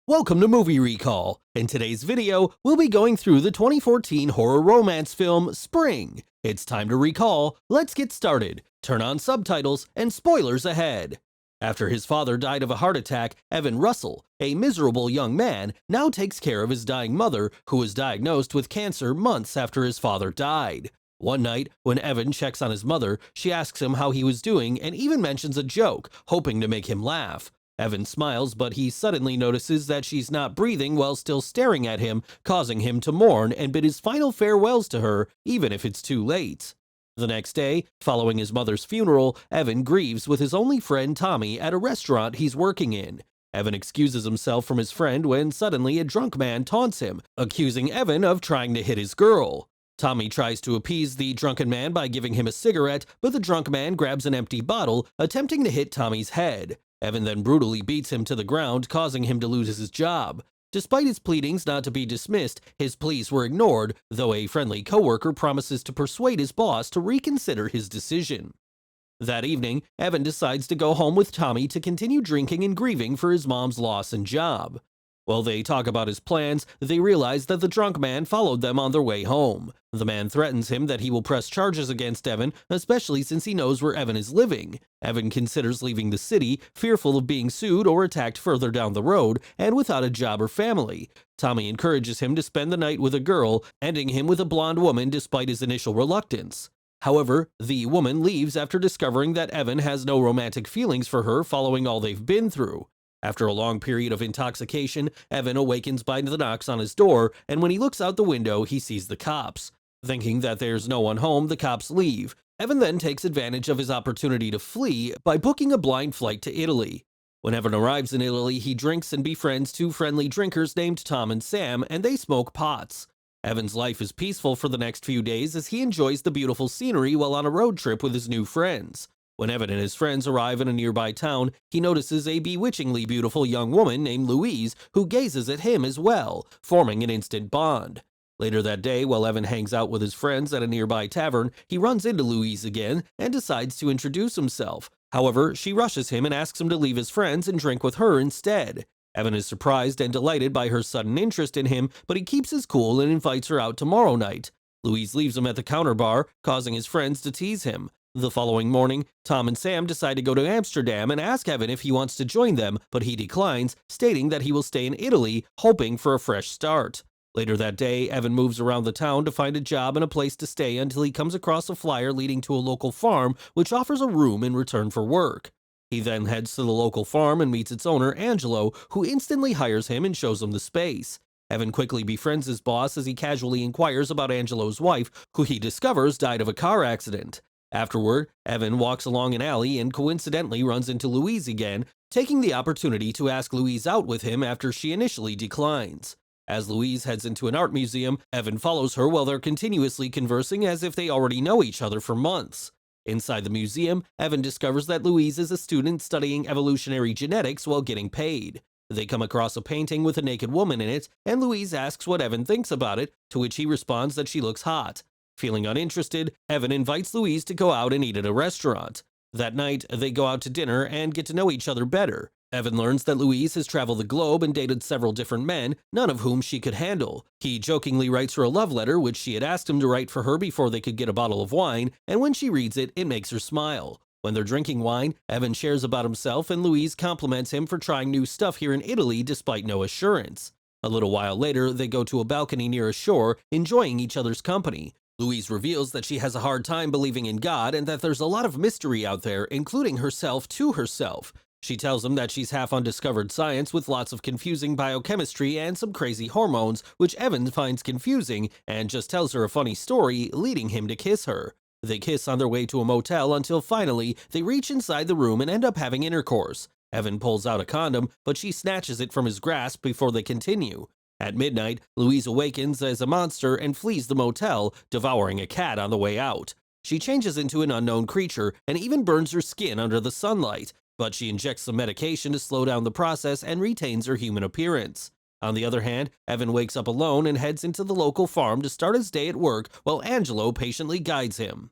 Welcome to Movie Recall. In today's video, we'll be going through the 2014 horror romance film Spring. It's time to recall. Let's get started. Turn on subtitles and spoilers ahead. After his father died of a heart attack, Evan Russell, a miserable young man, now takes care of his dying mother, who was diagnosed with cancer months after his father died. One night, when Evan checks on his mother, she asks him how he was doing and even mentions a joke, hoping to make him laugh. Evan smiles, but he suddenly notices that she's not breathing while still staring at him, causing him to mourn and bid his final farewells to her, even if it's too late. The next day, following his mother's funeral, Evan grieves with his only friend Tommy at a restaurant he's working in. Evan excuses himself from his friend when suddenly a drunk man taunts him, accusing Evan of trying to hit his girl. Tommy tries to appease the drunken man by giving him a cigarette, but the drunk man grabs an empty bottle, attempting to hit Tommy's head. Evan then brutally beats him to the ground, causing him to lose his job. Despite his pleadings not to be dismissed, his pleas were ignored, though a friendly coworker promises to persuade his boss to reconsider his decision. That evening, Evan decides to go home with Tommy to continue drinking and grieving for his mom's loss and job. While they talk about his plans, they realize that the drunk man followed them on their way home. The man threatens him that he will press charges against Evan, especially since he knows where Evan is living. Evan considers leaving the city, fearful of being sued or attacked further down the road, and without a job or family. Tommy encourages him to spend the night with a girl, ending him with a blonde woman despite his initial reluctance. However, the woman leaves after discovering that Evan has no romantic feelings for her following all they've been through. After a long period of intoxication, Evan awakens by the knocks on his door, and when he looks out the window, he sees the cops. Thinking that there's no one home, the cops leave. Evan then takes advantage of his opportunity to flee by booking a blind flight to Italy. When Evan arrives in Italy, he drinks and befriends two friendly drinkers named Tom and Sam, and they smoke pots. Evan's life is peaceful for the next few days as he enjoys the beautiful scenery while on a road trip with his new friends. When Evan and his friends arrive in a nearby town, he notices a bewitchingly beautiful young woman named Louise who gazes at him as well, forming an instant bond. Later that day, while Evan hangs out with his friends at a nearby tavern, he runs into Louise again and decides to introduce himself. However, she rushes him and asks him to leave his friends and drink with her instead. Evan is surprised and delighted by her sudden interest in him, but he keeps his cool and invites her out tomorrow night. Louise leaves him at the counter bar, causing his friends to tease him. The following morning, Tom and Sam decide to go to Amsterdam and ask Evan if he wants to join them, but he declines, stating that he will stay in Italy, hoping for a fresh start. Later that day, Evan moves around the town to find a job and a place to stay until he comes across a flyer leading to a local farm which offers a room in return for work. He then heads to the local farm and meets its owner, Angelo, who instantly hires him and shows him the space. Evan quickly befriends his boss as he casually inquires about Angelo's wife, who he discovers died of a car accident. Afterward, Evan walks along an alley and coincidentally runs into Louise again, taking the opportunity to ask Louise out with him after she initially declines. As Louise heads into an art museum, Evan follows her while they're continuously conversing as if they already know each other for months. Inside the museum, Evan discovers that Louise is a student studying evolutionary genetics while getting paid. They come across a painting with a naked woman in it, and Louise asks what Evan thinks about it, to which he responds that she looks hot. Feeling uninterested, Evan invites Louise to go out and eat at a restaurant. That night, they go out to dinner and get to know each other better. Evan learns that Louise has traveled the globe and dated several different men, none of whom she could handle. He jokingly writes her a love letter, which she had asked him to write for her before they could get a bottle of wine, and when she reads it, it makes her smile. When they're drinking wine, Evan shares about himself and Louise compliments him for trying new stuff here in Italy despite no assurance. A little while later, they go to a balcony near a shore, enjoying each other's company. Louise reveals that she has a hard time believing in God and that there's a lot of mystery out there, including herself to herself. She tells him that she's half undiscovered science with lots of confusing biochemistry and some crazy hormones, which Evan finds confusing, and just tells her a funny story, leading him to kiss her. They kiss on their way to a motel until finally they reach inside the room and end up having intercourse. Evan pulls out a condom, but she snatches it from his grasp before they continue. At midnight, Louise awakens as a monster and flees the motel, devouring a cat on the way out. She changes into an unknown creature and even burns her skin under the sunlight, but she injects some medication to slow down the process and retains her human appearance. On the other hand, Evan wakes up alone and heads into the local farm to start his day at work while Angelo patiently guides him.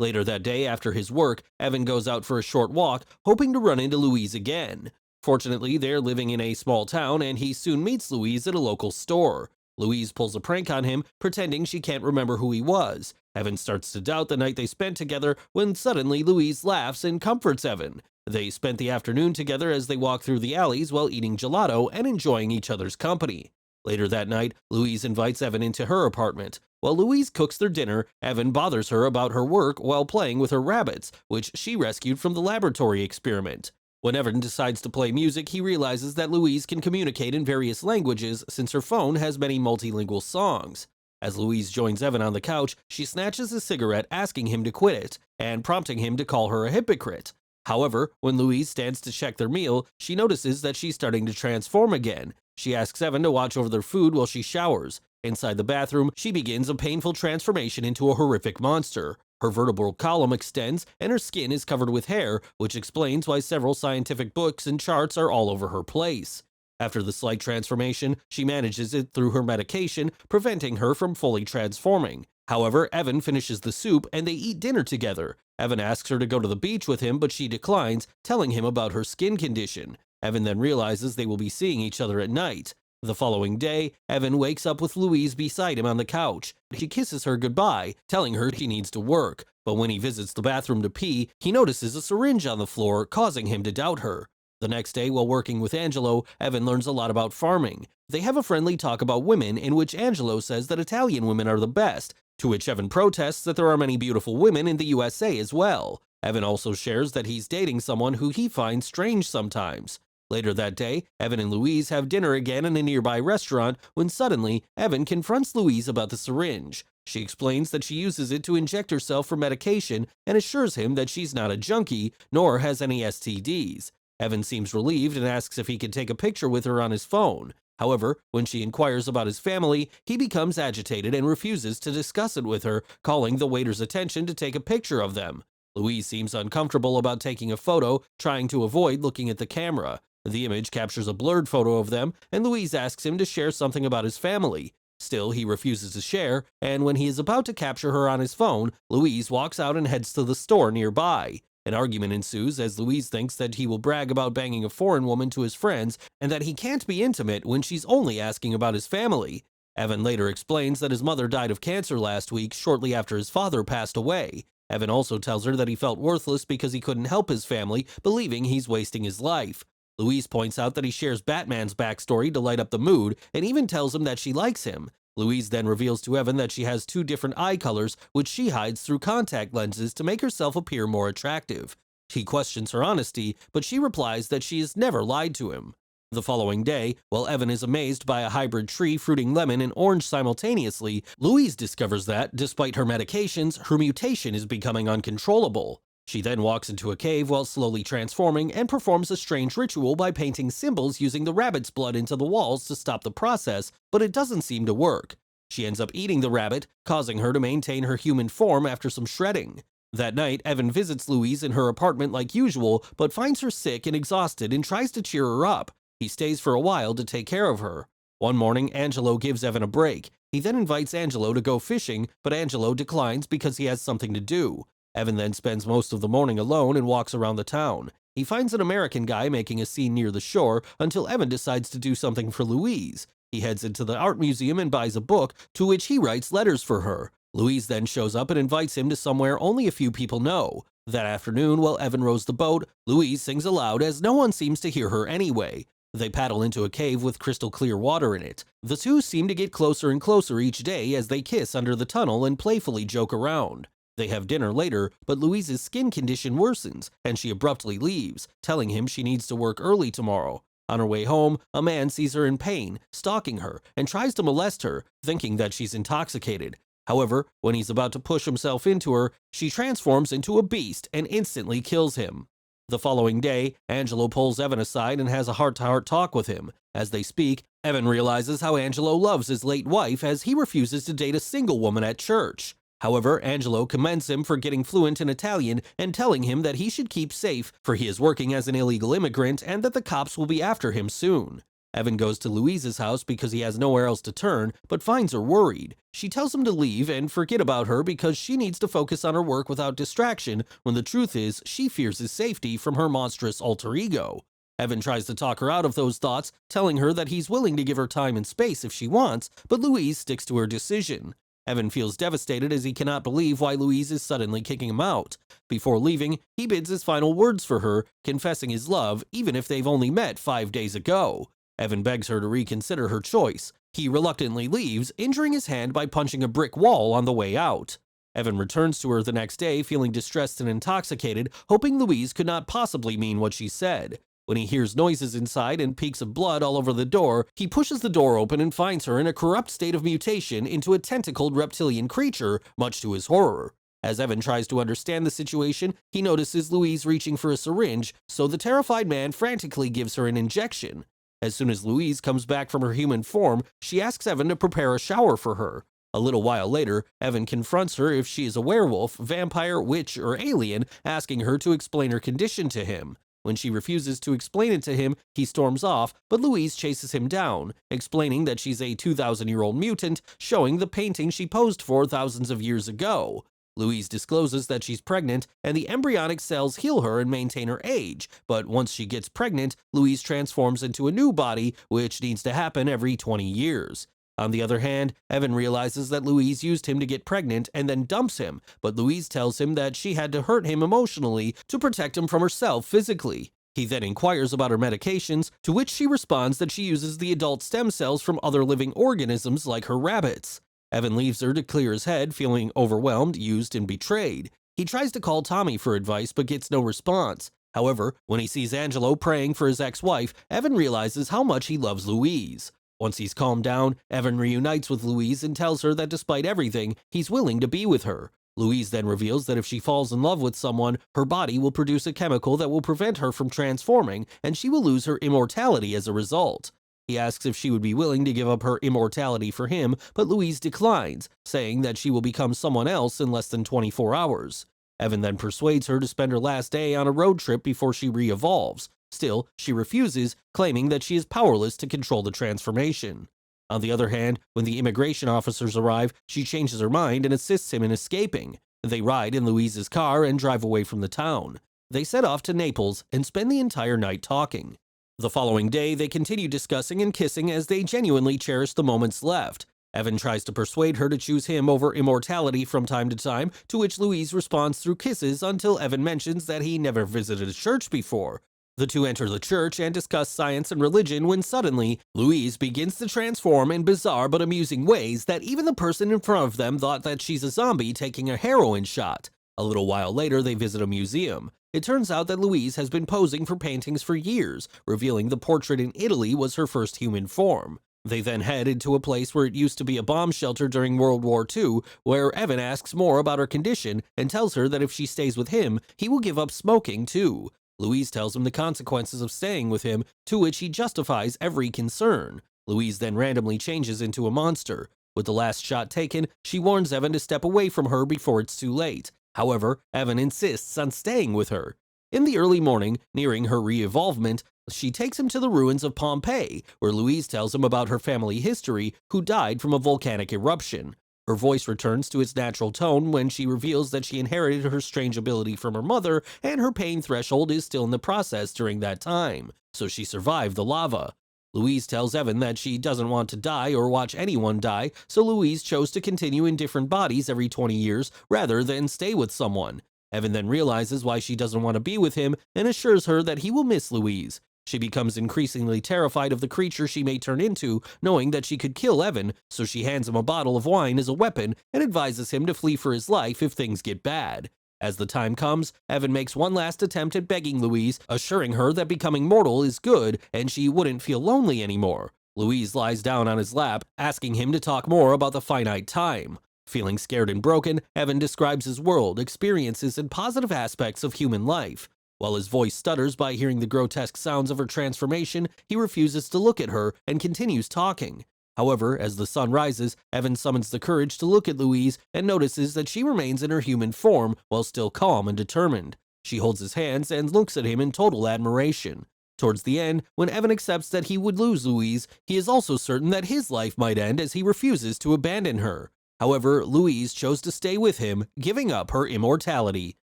Later that day after his work, Evan goes out for a short walk, hoping to run into Louise again. Fortunately, they're living in a small town and he soon meets Louise at a local store. Louise pulls a prank on him, pretending she can't remember who he was. Evan starts to doubt the night they spent together when suddenly Louise laughs and comforts Evan. They spent the afternoon together as they walk through the alleys while eating gelato and enjoying each other's company. Later that night, Louise invites Evan into her apartment. While Louise cooks their dinner, Evan bothers her about her work while playing with her rabbits, which she rescued from the laboratory experiment. When Evan decides to play music, he realizes that Louise can communicate in various languages since her phone has many multilingual songs. As Louise joins Evan on the couch, she snatches a cigarette, asking him to quit it, and prompting him to call her a hypocrite. However, when Louise stands to check their meal, she notices that she's starting to transform again. She asks Evan to watch over their food while she showers. Inside the bathroom, she begins a painful transformation into a horrific monster. Her vertebral column extends, and her skin is covered with hair, which explains why several scientific books and charts are all over her place. After the slight transformation, she manages it through her medication, preventing her from fully transforming. However, Evan finishes the soup and they eat dinner together. Evan asks her to go to the beach with him, but she declines, telling him about her skin condition. Evan then realizes they will be seeing each other at night. The following day, Evan wakes up with Louise beside him on the couch. He kisses her goodbye, telling her she needs to work. But when he visits the bathroom to pee, he notices a syringe on the floor, causing him to doubt her. The next day, while working with Angelo, Evan learns a lot about farming. They have a friendly talk about women in which Angelo says that Italian women are the best, to which Evan protests that there are many beautiful women in the USA as well. Evan also shares that he's dating someone who he finds strange sometimes. Later that day, Evan and Louise have dinner again in a nearby restaurant when suddenly, Evan confronts Louise about the syringe. She explains that she uses it to inject herself for medication and assures him that she's not a junkie, nor has any STDs. Evan seems relieved and asks if he can take a picture with her on his phone. However, when she inquires about his family, he becomes agitated and refuses to discuss it with her, calling the waiter's attention to take a picture of them. Louise seems uncomfortable about taking a photo, trying to avoid looking at the camera. The image captures a blurred photo of them, and Louise asks him to share something about his family. Still, he refuses to share, and when he is about to capture her on his phone, Louise walks out and heads to the store nearby. An argument ensues as Louise thinks that he will brag about banging a foreign woman to his friends and that he can't be intimate when she's only asking about his family. Evan later explains that his mother died of cancer last week shortly after his father passed away. Evan also tells her that he felt worthless because he couldn't help his family, believing he's wasting his life. Louise points out that he shares Batman's backstory to light up the mood and even tells him that she likes him. Louise then reveals to Evan that she has two different eye colors, which she hides through contact lenses to make herself appear more attractive. He questions her honesty, but she replies that she has never lied to him. The following day, while Evan is amazed by a hybrid tree fruiting lemon and orange simultaneously, Louise discovers that, despite her medications, her mutation is becoming uncontrollable. She then walks into a cave while slowly transforming and performs a strange ritual by painting symbols using the rabbit's blood into the walls to stop the process, but it doesn't seem to work. She ends up eating the rabbit, causing her to maintain her human form after some shredding. That night, Evan visits Louise in her apartment like usual, but finds her sick and exhausted and tries to cheer her up. He stays for a while to take care of her. One morning, Angelo gives Evan a break. He then invites Angelo to go fishing, but Angelo declines because he has something to do. Evan then spends most of the morning alone and walks around the town. He finds an American guy making a scene near the shore until Evan decides to do something for Louise. He heads into the art museum and buys a book, to which he writes letters for her. Louise then shows up and invites him to somewhere only a few people know. That afternoon, while Evan rows the boat, Louise sings aloud as no one seems to hear her anyway. They paddle into a cave with crystal clear water in it. The two seem to get closer and closer each day as they kiss under the tunnel and playfully joke around. They have dinner later, but Louise's skin condition worsens, and she abruptly leaves, telling him she needs to work early tomorrow. On her way home, a man sees her in pain, stalking her, and tries to molest her, thinking that she's intoxicated. However, when he's about to push himself into her, she transforms into a beast and instantly kills him. The following day, Angelo pulls Evan aside and has a heart-to-heart talk with him. As they speak, Evan realizes how Angelo loves his late wife as he refuses to date a single woman at church. However, Angelo commends him for getting fluent in Italian and telling him that he should keep safe, for he is working as an illegal immigrant and that the cops will be after him soon. Evan goes to Louise's house because he has nowhere else to turn, but finds her worried. She tells him to leave and forget about her because she needs to focus on her work without distraction, when the truth is she fears his safety from her monstrous alter ego. Evan tries to talk her out of those thoughts, telling her that he's willing to give her time and space if she wants, but Louise sticks to her decision. Evan feels devastated as he cannot believe why Louise is suddenly kicking him out. Before leaving, he bids his final words for her, confessing his love even if they've only met 5 days ago. Evan begs her to reconsider her choice. He reluctantly leaves, injuring his hand by punching a brick wall on the way out. Evan returns to her the next day feeling distressed and intoxicated, hoping Louise could not possibly mean what she said. When he hears noises inside and peaks of blood all over the door, he pushes the door open and finds her in a corrupt state of mutation into a tentacled reptilian creature, much to his horror. As Evan tries to understand the situation, he notices Louise reaching for a syringe, so the terrified man frantically gives her an injection. As soon as Louise comes back from her human form, she asks Evan to prepare a shower for her. A little while later, Evan confronts her if she is a werewolf, vampire, witch, or alien, asking her to explain her condition to him. When she refuses to explain it to him, he storms off, but Louise chases him down, explaining that she's a 2,000-year-old mutant, showing the painting she posed for thousands of years ago. Louise discloses that she's pregnant, and the embryonic cells heal her and maintain her age, but once she gets pregnant, Louise transforms into a new body, which needs to happen every 20 years. On the other hand, Evan realizes that Louise used him to get pregnant and then dumps him, but Louise tells him that she had to hurt him emotionally to protect him from herself physically. He then inquires about her medications, to which she responds that she uses the adult stem cells from other living organisms like her rabbits. Evan leaves her to clear his head, feeling overwhelmed, used, and betrayed. He tries to call Tommy for advice but gets no response. However, when he sees Angelo praying for his ex-wife, Evan realizes how much he loves Louise. Once he's calmed down, Evan reunites with Louise and tells her that despite everything, he's willing to be with her. Louise then reveals that if she falls in love with someone, her body will produce a chemical that will prevent her from transforming, and she will lose her immortality as a result. He asks if she would be willing to give up her immortality for him, but Louise declines, saying that she will become someone else in less than 24 hours. Evan then persuades her to spend her last day on a road trip before she re-evolves. Still, she refuses, claiming that she is powerless to control the transformation. On the other hand, when the immigration officers arrive, she changes her mind and assists him in escaping. They ride in Louise's car and drive away from the town. They set off to Naples and spend the entire night talking. The following day, they continue discussing and kissing as they genuinely cherish the moments left. Evan tries to persuade her to choose him over immortality from time to time, to which Louise responds through kisses until Evan mentions that he never visited a church before. The two enter the church and discuss science and religion when suddenly, Louise begins to transform in bizarre but amusing ways that even the person in front of them thought that she's a zombie taking a heroin shot. A little while later, they visit a museum. It turns out that Louise has been posing for paintings for years, revealing the portrait in Italy was her first human form. They then head into a place where it used to be a bomb shelter during World War II, where Evan asks more about her condition and tells her that if she stays with him, he will give up smoking too. Louise tells him the consequences of staying with him, to which he justifies every concern. Louise then randomly changes into a monster. With the last shot taken, she warns Evan to step away from her before it's too late. However, Evan insists on staying with her. In the early morning, nearing her re-evolvement, she takes him to the ruins of Pompeii, where Louise tells him about her family history, who died from a volcanic eruption. Her voice returns to its natural tone when she reveals that she inherited her strange ability from her mother, and her pain threshold is still in the process during that time, so she survived the lava. Louise tells Evan that she doesn't want to die or watch anyone die, so Louise chose to continue in different bodies every 20 years rather than stay with someone. Evan then realizes why she doesn't want to be with him and assures her that he will miss Louise. She becomes increasingly terrified of the creature she may turn into, knowing that she could kill Evan, so she hands him a bottle of wine as a weapon and advises him to flee for his life if things get bad. As the time comes, Evan makes one last attempt at begging Louise, assuring her that becoming mortal is good and she wouldn't feel lonely anymore. Louise lies down on his lap, asking him to talk more about the finite time. Feeling scared and broken, Evan describes his world, experiences, and positive aspects of human life. While his voice stutters by hearing the grotesque sounds of her transformation, he refuses to look at her and continues talking. However, as the sun rises, Evan summons the courage to look at Louise and notices that she remains in her human form while still calm and determined. She holds his hands and looks at him in total admiration. Towards the end, when Evan accepts that he would lose Louise, he is also certain that his life might end as he refuses to abandon her. However, Louise chose to stay with him, giving up her immortality.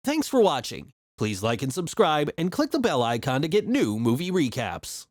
Thanks for watching. Please like and subscribe and click the bell icon to get new movie recaps.